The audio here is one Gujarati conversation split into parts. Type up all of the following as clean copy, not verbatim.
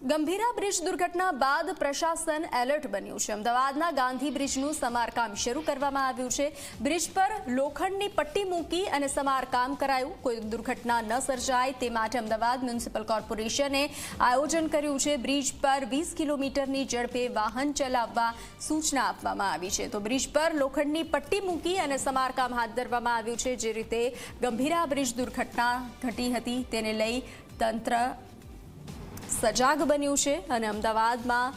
ગંભીરા બ્રિજ દુર્ઘટના બાદ પ્રશાસન એલર્ટ બન્યું છે। અમદાવાદના ગાંધી બ્રિજનું સમારકામ શરૂ કરવામાં આવ્યું છે। બ્રિજ પર લોખંડની પટ્ટી મૂકી અને સમારકામ કરાયું। કોઈ દુર્ઘટના ન સર્જાય તે માટે અમદાવાદ મ્યુનિસિપલ કોર્પોરેશને આયોજન કર્યું છે। બ્રિજ પર 20 કિલોમીટરની ઝડપે વાહન ચલાવવા સૂચના આપવામાં આવી છે। તો બ્રિજ પર લોખંડની પટ્ટી મૂકી અને સમારકામ હાથ ધરવામાં આવ્યું છે। જે રીતે ગંભીરા બ્રિજ દુર્ઘટના ઘટી હતી તેને લઈ તંત્ર સજાગ બન્યું છે અને અમદાવાદમાં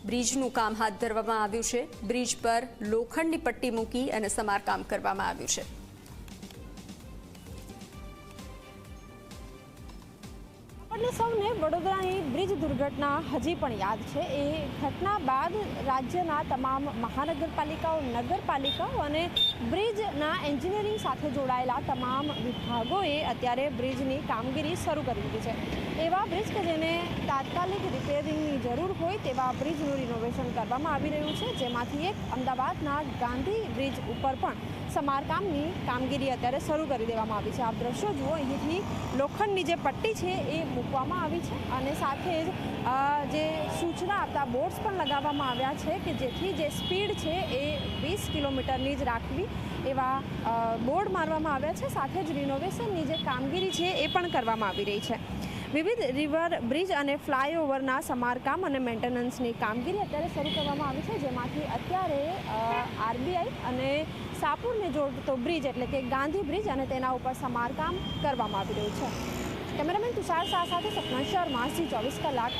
બ્રિજનું કામ હાથ ધરવામાં આવ્યું છે। બ્રિજ પર લોખંડની પટ્ટી મૂકી અને સમારકામ કરવામાં આવ્યું છે। આપણને સૌને વડોદરાની બ્રિજ દુર્ઘટના હજી પણ યાદ છે। એ ઘટના બાદ રાજ્યના તમામ મહાનગરપાલિકાઓ, નગરપાલિકાઓ અને બ્રિજના એન્જિનિયરિંગ સાથે જોડાયેલા તમામ વિભાગોએ અત્યારે બ્રિજની કામગીરી શરૂ કરી દીધી છે। એવા બ્રિજ કે જેને તાત્કાલિક રિપેરિંગની જરૂર હોય તેવા બ્રિજનું રિનોવેશન કરવામાં આવી રહ્યું છે। જેમાંથી એક અમદાવાદના ગાંધી બ્રિજ ઉપર પણ સમારકામની કામગીરી અત્યારે શરૂ કરી દેવામાં આવી છે। આપ દ્રશ્યો જુઓ, અહીંથી લોખંડની જે પટ્ટી છે એ મૂકવામાં આવી છે અને સાથે જ જે સૂચના આપતા બોર્ડ્સ પણ લગાવવામાં આવ્યા છે કે જેથી જે સ્પીડ છે એ 20 કિલોમીટરની જ રાખવી એવા બોર્ડ મારવામાં આવ્યા છે। સાથે જ રિનોવેશનની જે કામગીરી છે એ પણ કરવામાં આવી રહી છે। વિવિધ રિવર બ્રિજ અને ફ્લાયઓવરના સમારકામ અને મેન્ટેનન્સની કામગીરી અત્યારે શરૂ કરવામાં આવી છે। જેમાંથી અત્યારે આરબીઆઈ અને સાપુરને જોડતો બ્રિજ એટલે કે ગાંધી બ્રિજ અને તેના ઉપર સમારકામ કરવામાં આવી રહ્યું છે। કેમેરામેન તુષાર શાહ સાથે સપના શર્મા, Zee 24 કલાક।